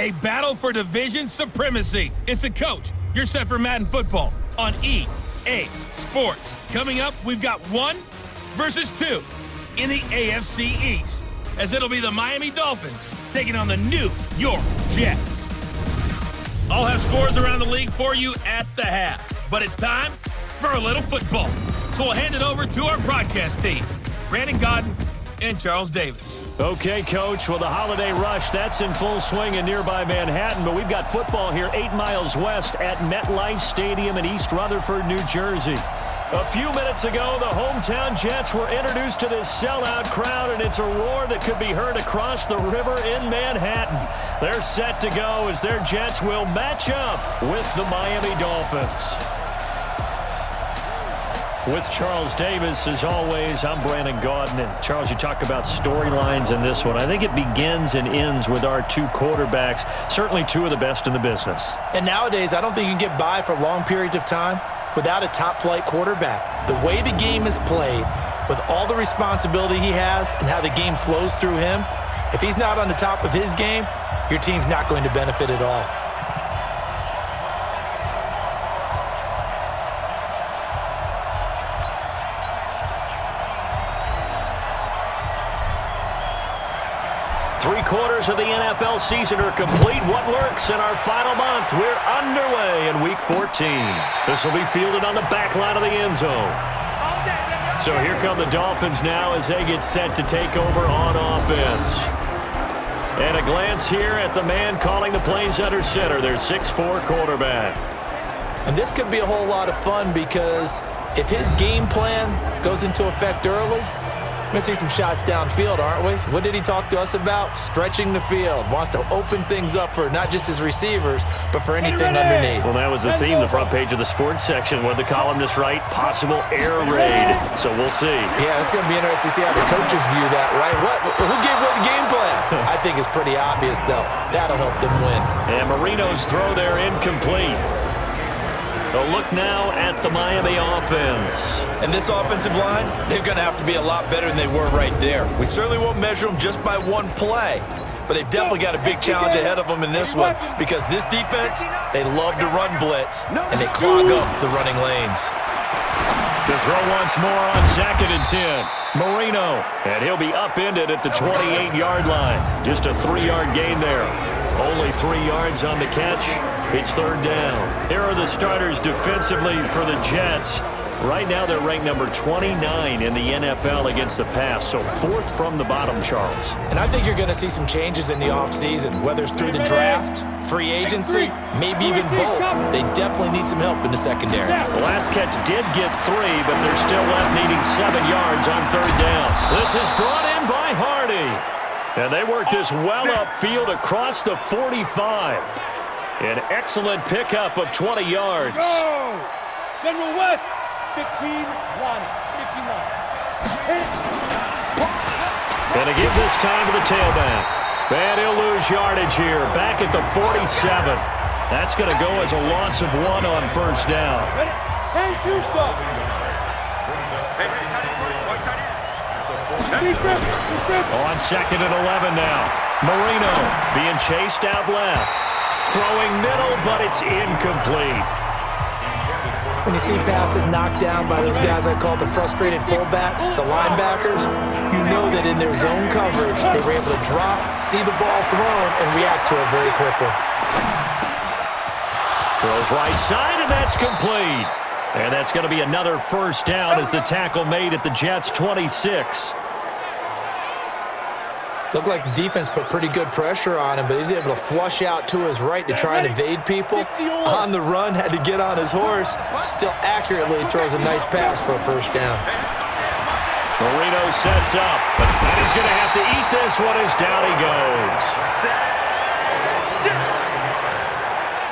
A battle for division supremacy. It's a coach. You're set for Madden football on EA Sports. Coming up, we've got 1 versus 2 in the AFC East, as it'll be the Miami Dolphins taking on the New York Jets. I'll have scores around the league for you at the half, but it's time for a little football. So we'll hand it over to our broadcast team, Brandon Godden and Charles Davis. Okay, Coach. Well, the holiday rush, that's in full swing in nearby Manhattan, but we've got football here 8 miles west at MetLife Stadium in East Rutherford, New Jersey. A few minutes ago, the hometown Jets were introduced to this sellout crowd, and it's a roar that could be heard across the river in Manhattan. They're set to go as their Jets will match up with the Miami Dolphins. With Charles Davis, as always, I'm Brandon Godden. And Charles, you talk about storylines in this one. I think it begins and ends with our 2 quarterbacks, certainly 2 of the best in the business. And nowadays, I don't think you can get by for long periods of time without a top-flight quarterback. The way the game is played, with all the responsibility he has and how the game flows through him, if he's not on the top of his game, your team's not going to benefit at all. Three-quarters of the NFL season are complete. What lurks in our final month? We're underway in Week 14. This will be fielded on the back line of the end zone. So here come the Dolphins now as they get set to take over on offense. And a glance here at the man calling the plays under center, their 6'4" quarterback. And this could be a whole lot of fun because if his game plan goes into effect early, we're going to see some shots downfield, aren't we? What did he talk to us about? Stretching the field. Wants to open things up for not just his receivers, but for anything underneath. Well, that was the theme, the front page of the sports section, where the columnists write, possible air raid. So we'll see. Yeah, it's going to be interesting to see how the coaches view that, right? Who gave what game plan? I think it's pretty obvious, though. That'll help them win. And Marino's throw there incomplete. A look now at the Miami offense. And this offensive line, they're going to have to be a lot better than they were right there. We certainly won't measure them just by one play, but they've definitely got a big challenge ahead of them in this one because this defense, they love to run blitz, and they clog up the running lanes. To throw once more on 2nd and 10. Marino, and he'll be upended at the 28-yard line. Just a 3-yard gain there. Only 3 yards on the catch. It's 3rd down. Here are the starters defensively for the Jets. Right now they're ranked number 29 in the NFL against the pass, so 4th from the bottom, Charles. And I think you're going to see some changes in the offseason, whether it's through the draft, free agency, maybe even both. They definitely need some help in the secondary. The last catch did get 3, but they're still left needing 7 yards on 3rd down. This is brought in by Hardy. And they work this well upfield across the 45. An excellent pickup of 20 yards. Go! General West, 15-1. And to give this time to the tailback. And he'll lose yardage here. Back at the 47. That's going to go as a loss of 1 on 1st down. Hey, Schuster! On 2nd and 11 now. Marino being chased out left. Throwing middle, but it's incomplete. When you see passes knocked down by those guys I call the frustrated fullbacks, the linebackers, you know that in their zone coverage, they were able to drop, see the ball thrown, and react to it very quickly. Throws right side, and that's complete. And that's going to be another 1st down as the tackle made at the Jets' 26. Looked like the defense put pretty good pressure on him, but he's able to flush out to his right to try and evade people. On the run, had to get on his horse. Still accurately throws a nice pass for a 1st down. Marino sets up, but he's going to have to eat this one as down he goes.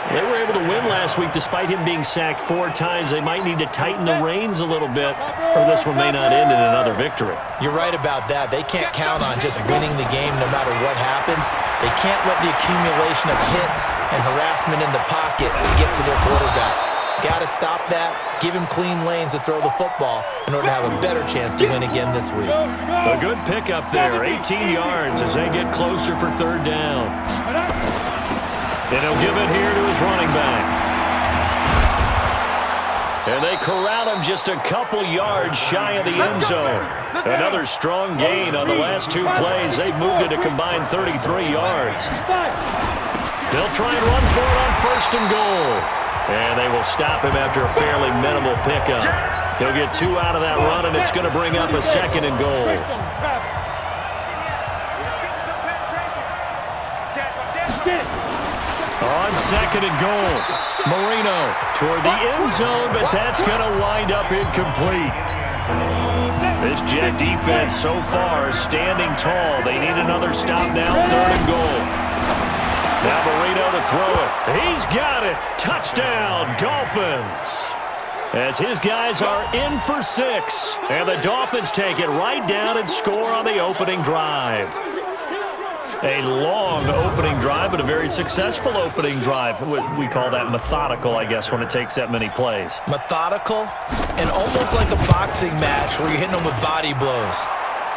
They were able to win last week despite him being sacked 4 times. They might need to tighten the reins a little bit, or this one may not end in another victory. You're right about that. They can't count on just winning the game no matter what happens. They can't let the accumulation of hits and harassment in the pocket get to their quarterback. Got to stop that, give him clean lanes to throw the football in order to have a better chance to win again this week. A good pickup there, 18 yards as they get closer for 3rd down. And he'll give it here to his running back. And they corral him just a couple yards shy of the end zone. Another strong gain on the last two plays. They've moved it a combined 33 yards. They'll try and run for it on 1st and goal. And they will stop him after a fairly minimal pickup. He'll get 2 out of that run, and it's going to bring up a 2nd and goal. On 2nd and goal, Marino toward the end zone, but that's going to wind up incomplete. This Jet defense so far standing tall. They need another stop now, 3rd and goal. Now Marino to throw it. He's got it. Touchdown, Dolphins. As his guys are in for 6. And the Dolphins take it right down and score on the opening drive. A long opening drive, but a very successful opening drive. We call that methodical, I guess, when it takes that many plays. Methodical and almost like a boxing match where you're hitting them with body blows.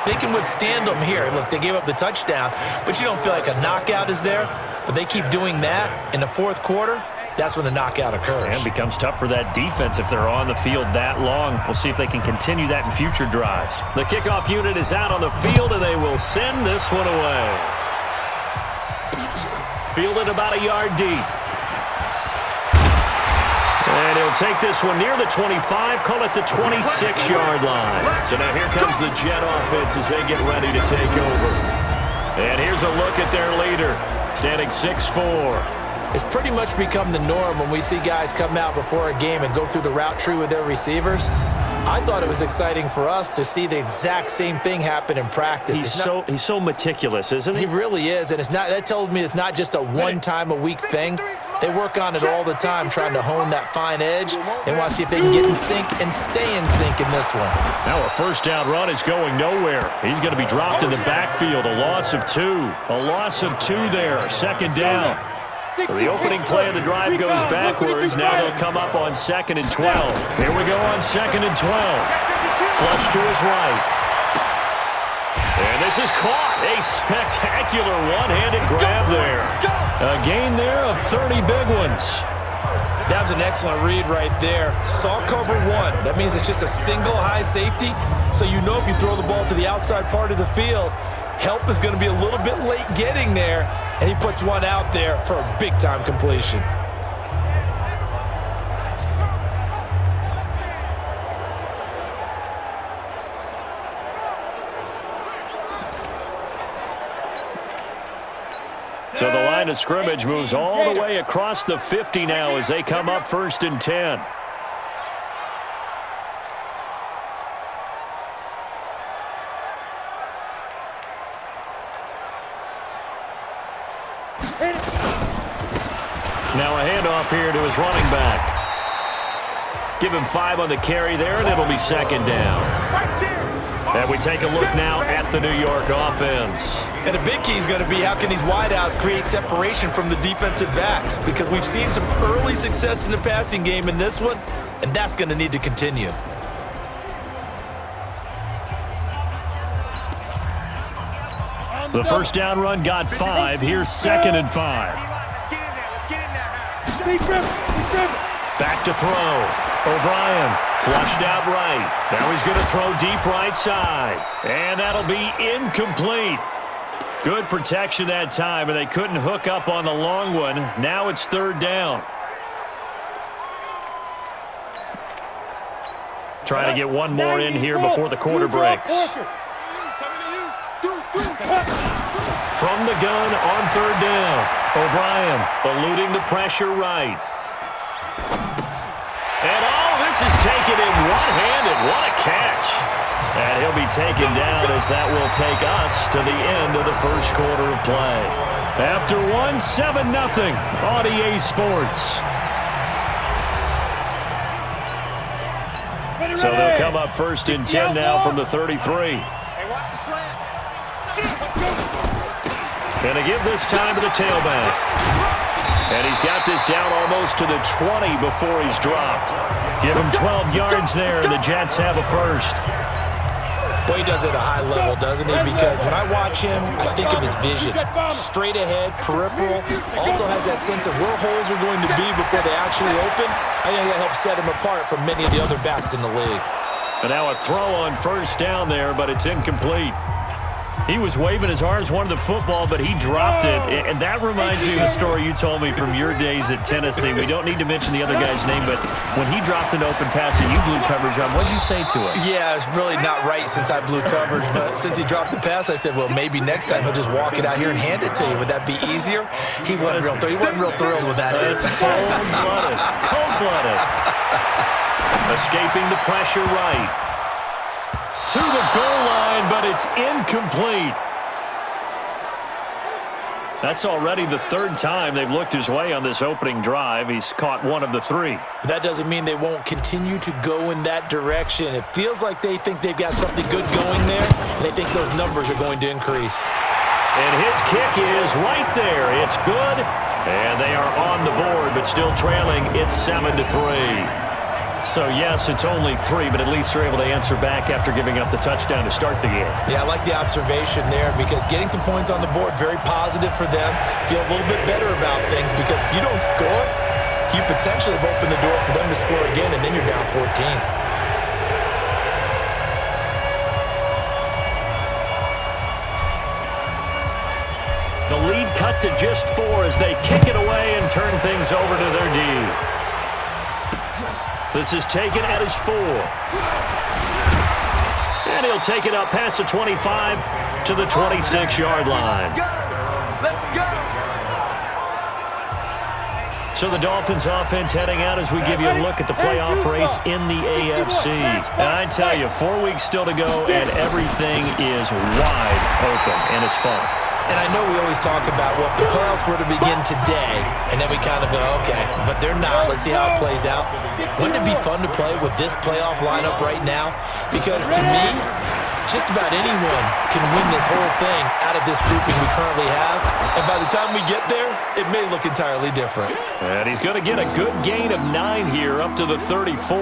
They can withstand them here. Look, they gave up the touchdown, but you don't feel like a knockout is there. But they keep doing that in the 4th quarter. That's when the knockout occurs. And it becomes tough for that defense if they're on the field that long. We'll see if they can continue that in future drives. The kickoff unit is out on the field, and they will send this one away. Fielded about a yard deep. And he'll take this one near the 25, call it the 26-yard line. So now here comes the Jet offense as they get ready to take over. And here's a look at their leader, standing 6'4". It's pretty much become the norm when we see guys come out before a game and go through the route tree with their receivers. I thought it was exciting for us to see the exact same thing happen in practice. He's so meticulous, isn't he? He really is, and that tells me it's not just a one-time-a-week thing. They work on it all the time, trying to hone that fine edge. They want to see if they can get in sync and stay in sync in this one. Now a 1st down run is going nowhere. He's going to be dropped in the backfield. A loss of 2. A loss of 2 there. 2nd down. So the opening play of the drive goes backwards. Now they'll come up on 2nd and 12. Here we go on 2nd and 12. Flush to his right. And this is caught. A spectacular one-handed grab there. A gain there of 30 big ones. That was an excellent read right there. Saw cover 1. That means it's just a single high safety. So you know if you throw the ball to the outside part of the field, help is going to be a little bit late getting there. And he puts one out there for a big-time completion. So the line of scrimmage moves all the way across the 50 now as they come up 1st and 10. Now a handoff here to his running back. Give him 5 on the carry there, and it'll be 2nd down. And we take a look now at the New York offense. And the big key is going to be how can these wideouts create separation from the defensive backs, because we've seen some early success in the passing game in this one, and that's going to need to continue. The 1st down run got 5. Here's 2nd and 5. Back to throw. OBrein flushed out right. Now he's going to throw deep right side. And that'll be incomplete. Good protection that time, and they couldn't hook up on the long one. Now it's 3rd down. Trying to get one more in here before the quarter breaks. From the gun on 3rd down. OBrein eluding the pressure right. And this is taken in one-handed. What a catch. And he'll be taken down as that will take us to the end of the 1st quarter of play. After 7-0 on EA Sports. So they'll come up 1st and 10 now from the 33. And to give this time to the tailback. And he's got this down almost to the 20 before he's dropped. Give him 12 yards there, and the Jets have a 1st. Well, he does it at a high level, doesn't he? Because when I watch him, I think of his vision. Straight ahead, peripheral. Also has that sense of where holes are going to be before they actually open. I think that helps set him apart from many of the other backs in the league. And now a throw on first down there, but it's incomplete. He was waving his arms, wanted the football, but he dropped it. And that reminds me of the story you told me from your days at Tennessee. We don't need to mention the other guy's name, but when he dropped an open pass and you blew coverage on, what did you say to him? Yeah, it's really not right since I blew coverage, but since he dropped the pass, I said, well, maybe next time he'll just walk it out here and hand it to you. Would that be easier? He wasn't real thrilled with that. It's cold-blooded. Cold-blooded. Escaping the pressure right. To the goal line, but it's incomplete. That's already the third time they've looked his way on this opening drive. He's caught one of the three. That doesn't mean they won't continue to go in that direction. It feels like they think they've got something good going there, and they think those numbers are going to increase. And his kick is right there. It's good, and they are on the board, but still trailing. It's 7-3. So, yes, it's only 3, but at least they're able to answer back after giving up the touchdown to start the game. Yeah, I like the observation there because getting some points on the board, very positive for them. Feel a little bit better about things because if you don't score, you potentially have opened the door for them to score again, and then you're down 14. The lead cut to just 4 as they kick it away and turn things over to their D. This is taken at his 4. And he'll take it up past the 25 to the 26-yard line. So the Dolphins offense heading out as we give you a look at the playoff race in the AFC. And I tell you, 4 weeks still to go, and everything is wide open, and it's fun. And I know we always talk about, well, if the playoffs were to begin today, and then we kind of go, okay, but they're not. Let's see how it plays out. Wouldn't it be fun to play with this playoff lineup right now? Because to me, just about anyone can win this whole thing out of this grouping we currently have. And by the time we get there, it may look entirely different. And he's going to get a good gain of 9 here up to the 34.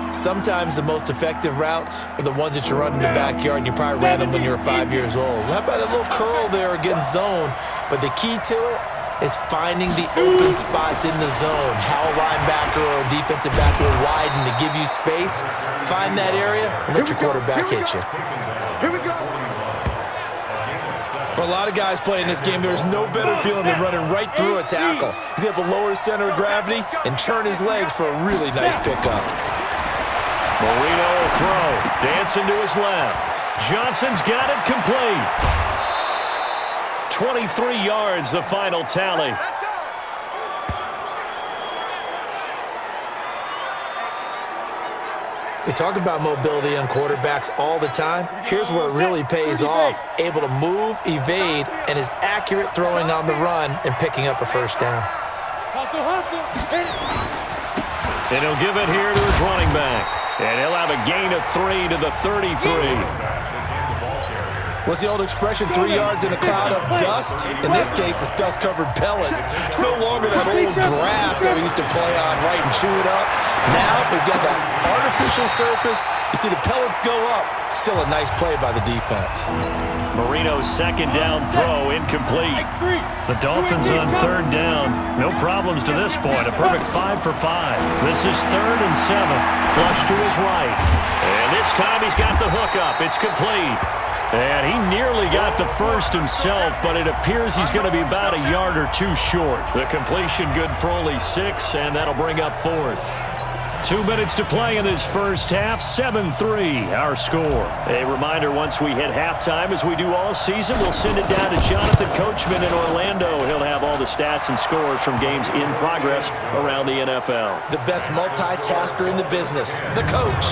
Sometimes the most effective routes are the ones that you run in the backyard, and you probably ran them when you were 5 years old. How about a little curl there against zone? But the key to it is finding the open spots in the zone. How a linebacker or a defensive back will widen to give you space. Find that area and let your quarterback hit you. Here we go. For a lot of guys playing this game, there's no better feeling than running right through a tackle. He's able to lower his center of gravity and churn his legs for a really nice pickup. Marino will throw. Dancing to his left. Johnson's got it complete. 23 yards, the final tally. We talk about mobility on quarterbacks all the time. Here's where it really pays off. Able to move, evade, and is accurate throwing on the run and picking up a first down. And he'll give it here to his running back. And he'll have a gain of 3 to the 33. What's the old expression, 3 yards in a cloud of dust? In this case, it's dust-covered pellets. It's no longer that old grass that we used to play on, right, and chew it up. Now we've got that artificial surface. You see the pellets go up. Still a nice play by the defense. Marino's second down throw incomplete. The Dolphins on third down. No problems to this point. A perfect 5 for 5. This is 3rd and 7. Flush to his right. And this time he's got the hook up. It's complete. And he nearly got the first himself, but it appears he's going to be about a yard or 2 short. The completion good for only 6, and that'll bring up 4th. 2 minutes to play in this first half. 7-3, our score. A reminder, once we hit halftime, as we do all season, we'll send it down to Jonathan Coachman in Orlando. He'll have all the stats and scores from games in progress around the NFL. The best multitasker in the business, the coach.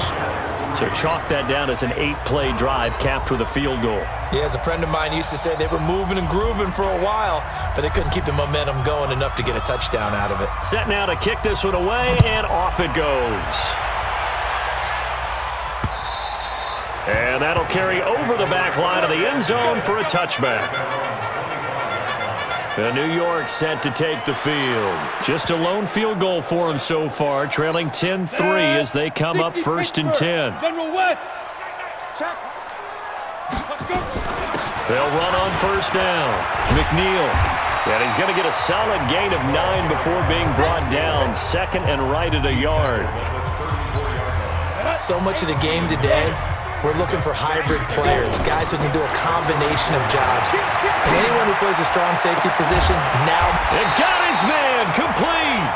So chalk that down as an 8-play drive capped with a field goal. Yeah, as a friend of mine used to say, they were moving and grooving for a while, but they couldn't keep the momentum going enough to get a touchdown out of it. Set now to kick this one away, and off it goes. And that'll carry over the back line of the end zone for a touchback. The New York set to take the field. Just a lone field goal for them so far, trailing 10-3 as they come up 1st and 10. General West. Check. Let's go. They'll run on 1st down. McNeil. And he's going to get a solid gain of 9 before being brought down. 2nd and right at a yard. So much of the game today, we're looking for hybrid players, guys who can do a combination of jobs. And anyone who plays a strong safety position, now... And got his man, complete!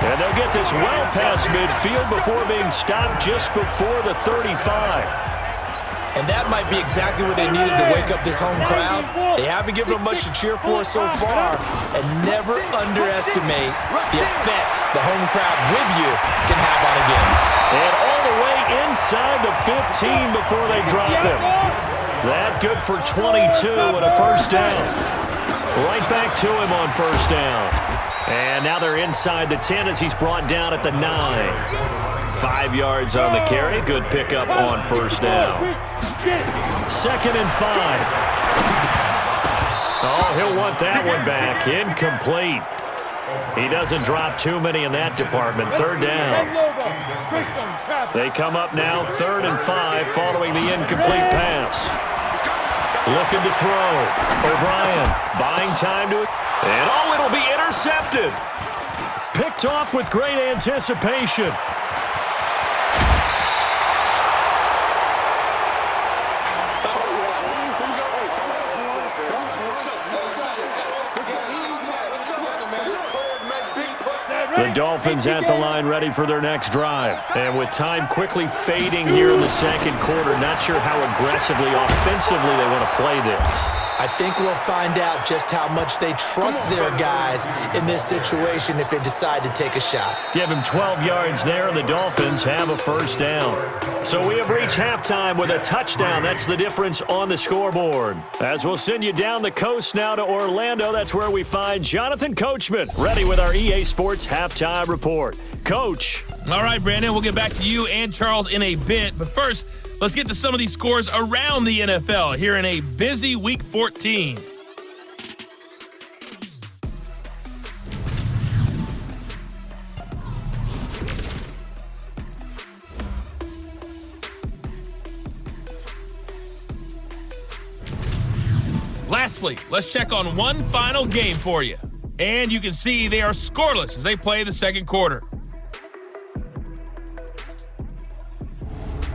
And they'll get this well past midfield before being stopped just before the 35. And that might be exactly what they needed to wake up this home crowd. They haven't given them much to cheer for so far. And never underestimate the effect the home crowd with you can have on a game. And all the way inside the 15 before they drop him. That good for 22 and a 1st down. Right back to him on 1st down. And now they're inside the 10 as he's brought down at the 9. 5 yards on the carry. Good pickup on 1st down. 2nd and 5. Oh, he'll want that one back. Incomplete. He doesn't drop too many in that department. 3rd down. They come up now 3rd and 5 following the incomplete pass. Looking to throw. OBrein buying time to it. And oh, it'll be intercepted. Picked off with great anticipation. The Dolphins at the line ready for their next drive. And with time quickly fading here in the 2nd quarter, not sure how aggressively, offensively they want to play this. I think we'll find out just how much they trust their guys in this situation if they decide to take a shot. Give him 12 yards there, and the Dolphins have a 1st down. So we have reached halftime with a touchdown. That's the difference on the scoreboard. As we'll send you down the coast now to Orlando, that's where we find Jonathan Coachman, ready with our EA Sports Halftime Report. Coach. All right, Brandon, we'll get back to you and Charles in a bit. But first, let's get to some of these scores around the NFL here in a busy Week 14. Lastly, let's check on one final game for you. And you can see they are scoreless as they play the 2nd quarter.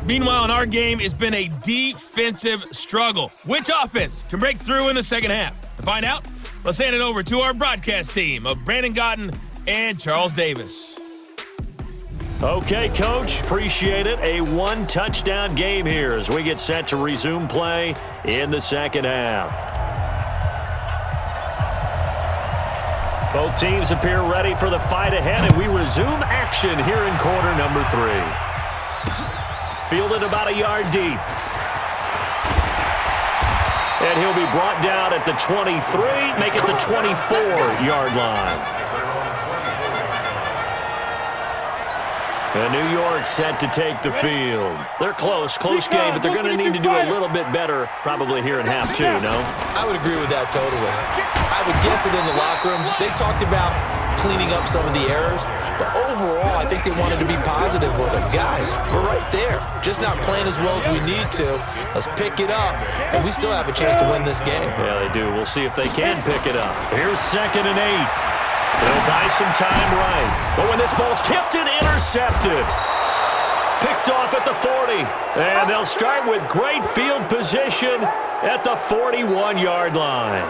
Meanwhile, in our game, it's been a defensive struggle. Which offense can break through in the 2nd half? To find out, let's hand it over to our broadcast team of Brandon Gotten and Charles Davis. Okay, Coach, appreciate it. A 1-touchdown game here as we get set to resume play in the 2nd half. Both teams appear ready for the fight ahead, and we resume action here in quarter number 3. Fielded about a yard deep. And he'll be brought down at the 23, make it the 24-yard line. And New York set to take the field. They're close game, but they're going to need to do a little bit better probably here in half 2, no? I would agree with that totally. I would guess it in the locker room. They talked about cleaning up some of the errors, but overall, I think they wanted to be positive with it. Guys, we're right there. Just not playing as well as we need to. Let's pick it up, and we still have a chance to win this game. Yeah, they do. We'll see if they can pick it up. Here's 2nd and 8. They'll buy some time right. But when this ball's tipped and intercepted. Picked off at the 40. And they'll start with great field position at the 41-yard line.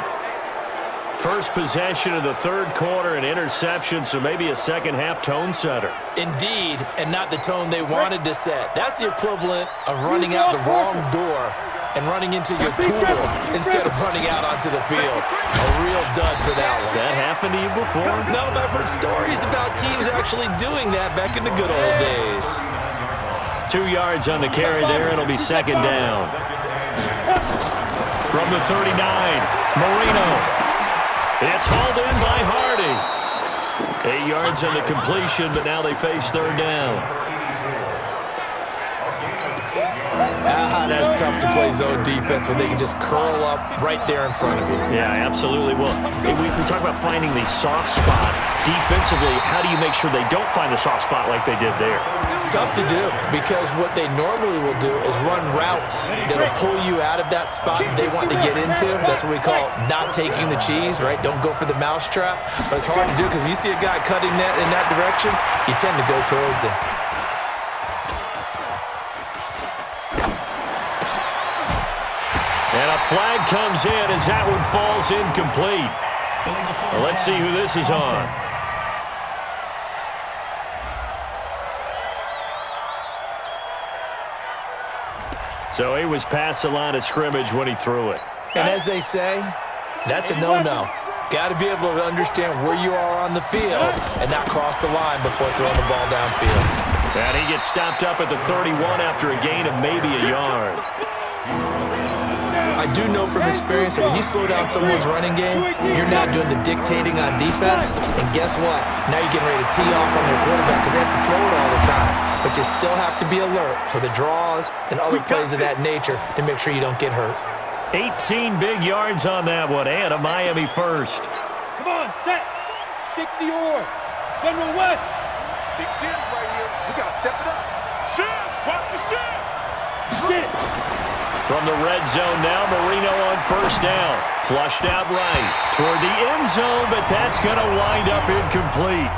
First possession of the 3rd quarter, an interception, so maybe a 2nd half tone setter. Indeed, and not the tone they wanted to set. That's the equivalent of running out the wrong door and running into your pool instead of running out onto the field. A real dud for that one. Has that happened to you before? No, but I've heard stories about teams actually doing that back in the good old days. 2 yards on the carry there. It'll be 2nd down. From the 39, Marino. It's hauled in by Hardy. 8 yards on the completion, but now they face 3rd down. That's tough to play zone defense when they can just curl up right there in front of you. Yeah, absolutely. Well, we talk about finding the soft spot. Defensively, how do you make sure they don't find the soft spot like they did there? Tough to do, because what they normally will do is run routes that'll pull you out of that spot they want to get into. That's what we call not taking the cheese, right? Don't go for the mousetrap. But it's hard to do because if you see a guy cutting that in that direction, you tend to go towards him. And a flag comes in as that one falls incomplete. Well, let's see who this is on. So he was past the line of scrimmage when he threw it. And as they say, that's a no-no. Got to be able to understand where you are on the field and not cross the line before throwing the ball downfield. And he gets stopped up at the 31 after a gain of maybe a yard. I do know from experience that when you slow down someone's running game, you're not doing the dictating on defense. And guess what? Now you're getting ready to tee off on their quarterback because they have to throw it all the time. But you still have to be alert for the draws and other plays of that nature to make sure you don't get hurt. 18 big yards on that one, and a Miami first. Come on, set. 60 or. General West. Big Sim right here. We got to step it up. Shit. Watch the shit. Shit. From the red zone now, Marino on first down. Flushed out right toward the end zone, but that's going to wind up incomplete.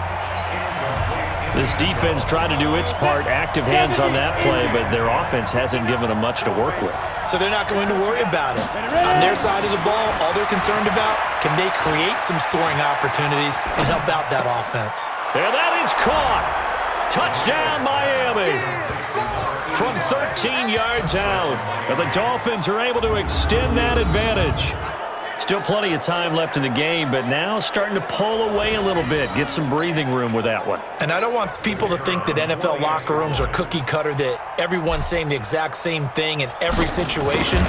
This defense tried to do its part, active hands on that play, but their offense hasn't given them much to work with. So they're not going to worry about it. On their side of the ball, all they're concerned about, can they create some scoring opportunities and help out that offense? And that is caught. Touchdown, Miami. From 13 yards out, and the Dolphins are able to extend that advantage. Still plenty of time left in the game, but now starting to pull away a little bit, get some breathing room with that one. And I don't want people to think that NFL locker rooms are cookie cutter, that everyone's saying the exact same thing in every situation.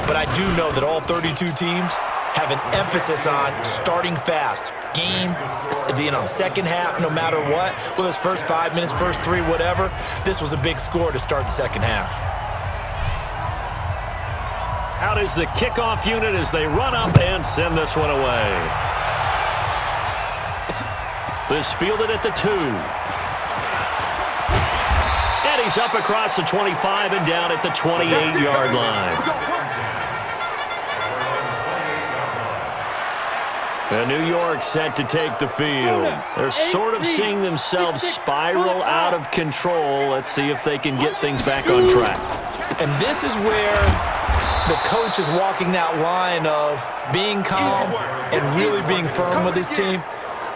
But I do know that all 32 teams have an emphasis on starting fast. Game, second half, no matter what. Whether it's first 5 minutes, first 3, whatever. This was a big score to start the second half. Out is the kickoff unit as they run up and send this one away. This fielded at the 2. And he's up across the 25 and down at the 28-yard line. And New York set to take the field. They're sort of seeing themselves spiral out of control. Let's see if they can get things back on track. And this is where the coach is walking that line of being calm and really being firm with his team.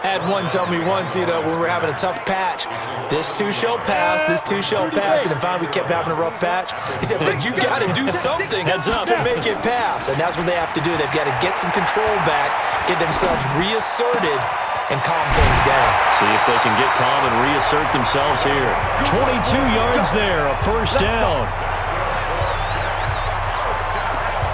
I had one tell me once, when we were having a tough patch, this too shall pass, this too shall pass, and then finally we kept having a rough patch. He said, but you got to do something to make it pass, and that's what they have to do. They've got to get some control back, get themselves reasserted, and calm things down. See if they can get calm and reassert themselves here. 22 yards there, a first down.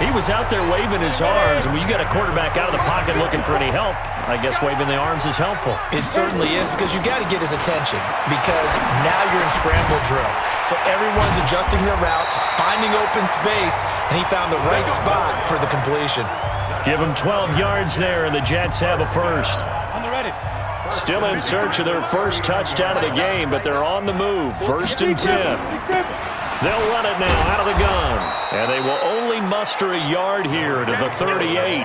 He was out there waving his arms, and when you got a quarterback out of the pocket looking for any help, I guess waving the arms is helpful. It certainly is, because you got to get his attention, because now you're in scramble drill. So everyone's adjusting their routes, finding open space, and he found the right spot for the completion. Give him 12 yards there, and the Jets have a first. On the ready. Still in search of their first touchdown of the game, but they're on the move. First and 10. They'll run it now out of the gun. And they will only muster a yard here to the 38.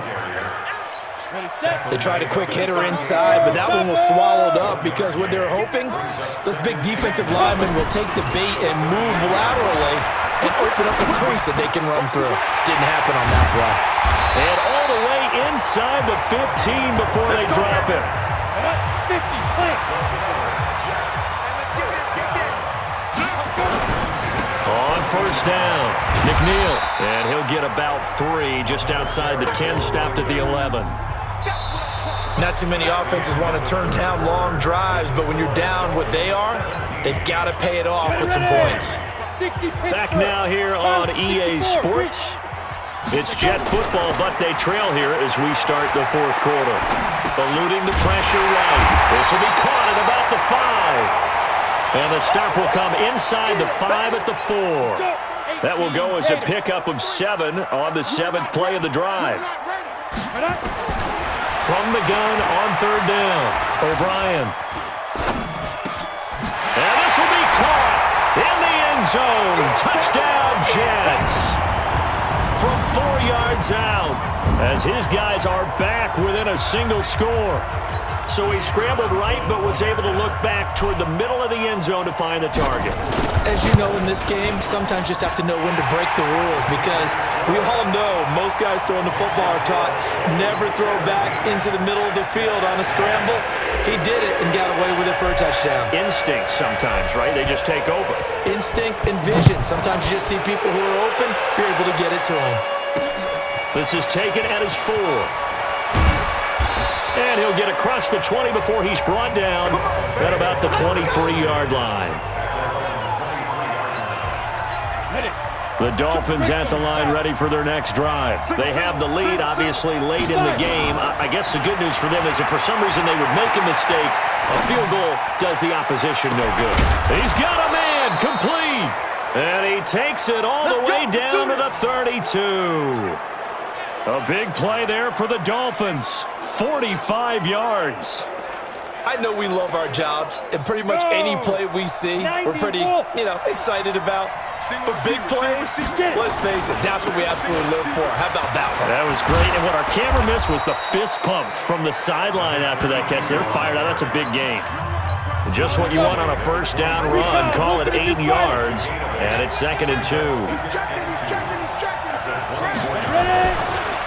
They tried a quick hitter inside, but that one was swallowed up because what they're hoping, those big defensive linemen will take the bait and move laterally and open up a crease that they can run through. Didn't happen on that play. And all the way inside the 15 before they drop it. 50, On first down, McNeil, and he'll get about 3 just outside the 10, stopped at the 11. Not too many offenses want to turn down long drives, but when you're down what they are, they've got to pay it off with some points. Back now here on EA Sports. It's Jet football, but they trail here as we start the fourth quarter. Eluding the pressure right. This will be caught at about the 5. And the stop will come inside the 5 at the 4. That will go as a pickup of 7 on the 7th play of the drive. From the gun on 3rd down, OBrein. And this will be caught in the end zone. Touchdown, Jets. From 4 yards out, as his guys are back within a single score. So he scrambled right, but was able to look back toward the middle of the end zone to find the target. As you know, in this game, sometimes you just have to know when to break the rules, because we all know most guys throwing the football are taught never throw back into the middle of the field on a scramble. He did it and got away with it for a touchdown. Instinct sometimes, right? They just take over. Instinct and vision. Sometimes you just see people who are open, you're able to get it to them. This is taken at his 4. And he'll get across the 20 before he's brought down at about the 23-yard line. The Dolphins at the line ready for their next drive. They have the lead, obviously, late in the game. I guess the good news for them is if for some reason they would make a mistake, a field goal does the opposition no good. He's got a man, complete. And he takes it all the way down to the 32. A big play there for the Dolphins. 45 yards. I know we love our jobs, and pretty much any play we see, we're pretty, excited about. But big plays, let's face it, that's what we absolutely live for. How about that one? That was great, and what our camera missed was the fist pump from the sideline after that catch. They're fired out. That's a big game. Just what you want on a first down run. Call it 8 yards, and it's 2nd and 2.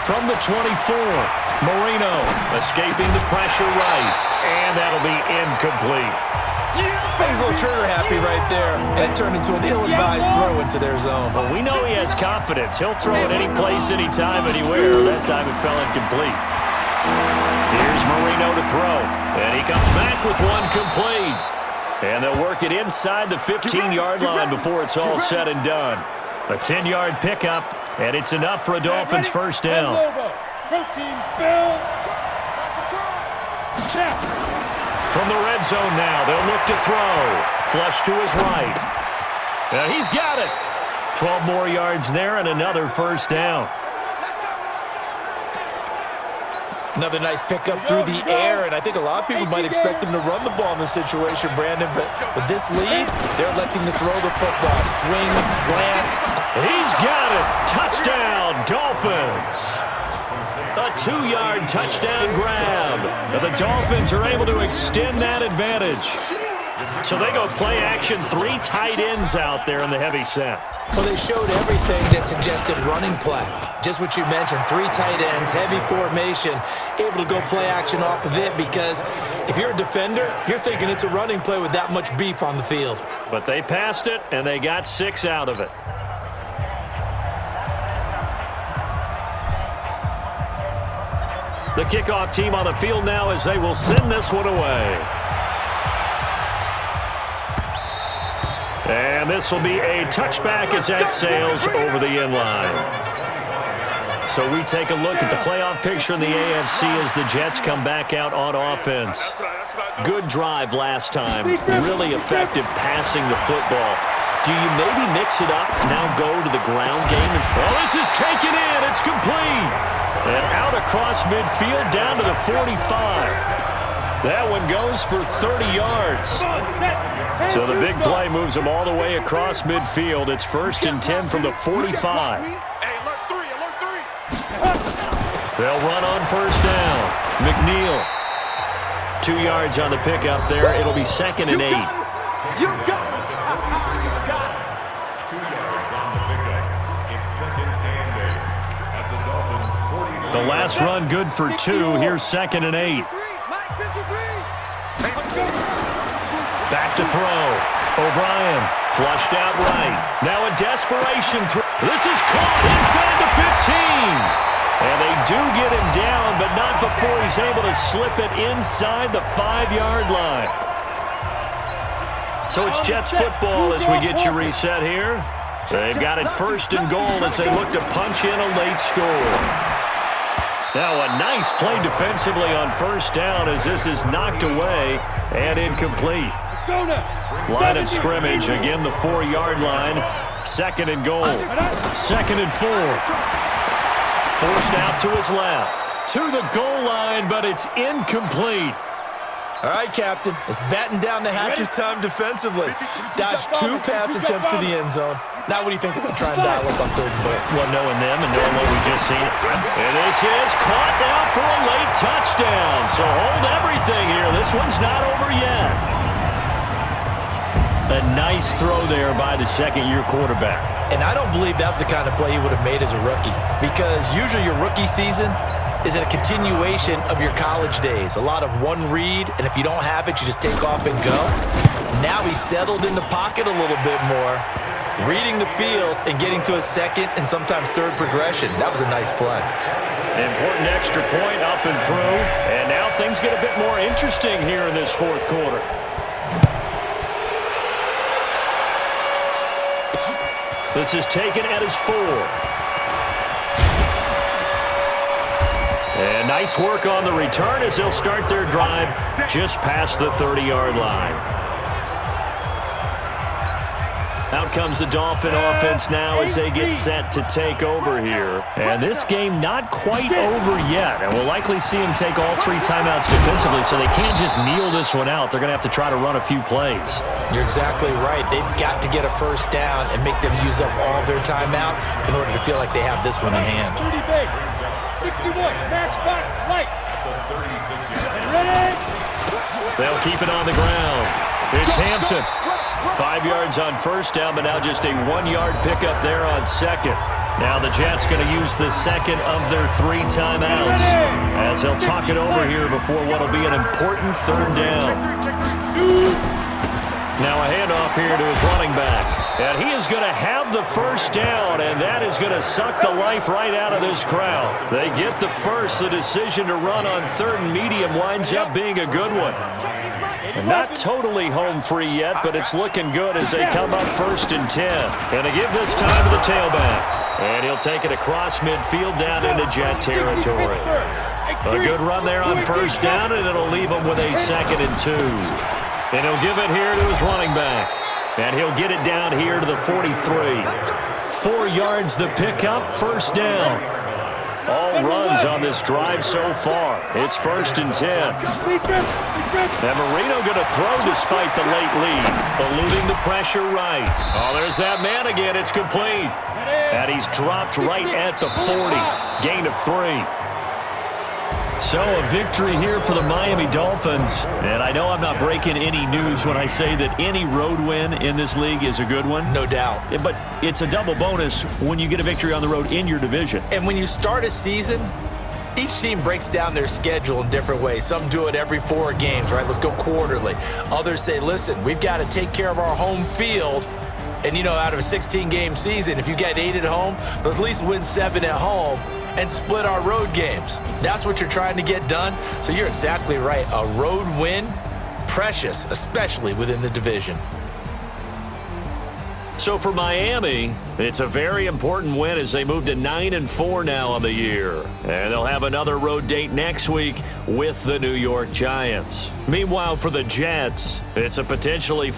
From the 24, Marino escaping the pressure right, and that'll be incomplete. He's a little trigger happy right there, and it turned into an ill-advised throw into their zone. Well, we know he has confidence. He'll throw it any place, anytime, anywhere. That time it fell incomplete. Here's Marino to throw, and he comes back with one complete. And they'll work it inside the 15-yard line before it's all said and done. A 10-yard pickup, and it's enough for a Dolphins first down. Protein spill. From the red zone now, they'll look to throw. Flush to his right. And he's got it. 12 more yards there and another first down. Another nice pickup through the air, and I think a lot of people might expect him to run the ball in this situation, Brandon, but with this lead, they're electing to throw the football. Swing, slant. He's got it. Touchdown, Dolphins. A 2-yard touchdown grab. And the Dolphins are able to extend that advantage. So they go play action, 3 tight ends out there in the heavy set. Well, they showed everything that suggested running play. Just what you mentioned, 3 tight ends, heavy formation, able to go play action off of it, because if you're a defender, you're thinking it's a running play with that much beef on the field. But they passed it, and they got 6 out of it. The kickoff team on the field now as they will send this one away. And this will be a touchback as that sails over the end line. So we take a look at the playoff picture in the AFC as the Jets come back out on offense. Good drive last time. Really effective passing the football. Do you maybe mix it up, now go to the ground game? Well, this is taken in. It's complete. And out across midfield down to the 45. That one goes for 30 yards. So the big play moves them all the way across midfield. It's 1st and 10 from the 45. They'll run on first down. McNeil. 2 yards on the pickup there. It'll be 2nd and 8. You got it. The last run good for 2. Here's 2nd and 8. Back to throw. OBrein flushed out right. Now a desperation throw. This is caught inside the 15. And they do get him down, but not before he's able to slip it inside the 5-yard line. So it's Jets football as we get you reset here. They've got it 1st and goal as they look to punch in a late score. Now a nice play defensively on first down as this is knocked away and incomplete. Line of scrimmage, again the 4-yard line. Second and goal. Second and 4. Forced out to his left. To the goal line, but it's incomplete. All right, Captain. It's batten down the hatches time defensively. Dodged 2 pass attempts to the end zone. Now what do you think they're going to try and dial up on 3rd and goal? Well, knowing them and knowing what we just seen. And this is caught now for a late touchdown. So hold everything here. This one's not over yet. A nice throw there by the second-year quarterback. And I don't believe that was the kind of play he would have made as a rookie, because usually your rookie season is a continuation of your college days. A lot of one read, and if you don't have it, you just take off and go. Now he's settled in the pocket a little bit more, reading the field and getting to a second and sometimes third progression. That was a nice play. Important extra point up and through, and now things get a bit more interesting here in this 4th quarter. This is taken at his 4. And nice work on the return as they'll start their drive just past the 30-yard line. Out comes the Dolphin offense now as they get set to take over here. And this game not quite over yet. And we'll likely see them take all 3 timeouts defensively, so they can't just kneel this one out. They're going to have to try to run a few plays. You're exactly right. They've got to get a first down and make them use up all their timeouts in order to feel like they have this one in hand. 30 base, 61, matchbox, light. Ready? They'll keep it on the ground. It's Hampton. 5 yards on first down, but now just a 1-yard pickup there on second. Now the Jets going to use the second of their 3 timeouts as they'll talk it over here before what will be an important 3rd down. Now a handoff here to his running back. And he is going to have the first down, and that is going to suck the life right out of this crowd. They get the first. The decision to run on 3rd and medium winds up being a good one. And not totally home free yet, but it's looking good as they come up 1st and 10. And they give this time to the tailback. And he'll take it across midfield down into Jet territory. A good run there on first down, and it'll leave him with a 2nd and 2. And he'll give it here to his running back. And he'll get it down here to the 43. 4 yards the pickup, first down. All runs on this drive so far. It's 1st and 10. And Marino going to throw despite the late lead. Eluding the pressure right. Oh, there's that man again. It's complete. And he's dropped right at the 40. Gain of 3. So a victory here for the Miami Dolphins. And I know I'm not breaking any news when I say that any road win in this league is a good one. No doubt. But it's a double bonus when you get a victory on the road in your division. And when you start a season, each team breaks down their schedule in different ways. Some do it every 4 games, right? Let's go quarterly. Others say, listen, we've got to take care of our home field. And, you know, out of a 16-game season, if you get 8 at home, let's at least win 7 at home and split our road games. That's what you're trying to get done. So you're exactly right. A road win, precious, especially within the division. So for Miami, it's a very important win as they move to 9-4 now on the year. And they'll have another road date next week with the New York Giants. Meanwhile, for the Jets, it's a potentially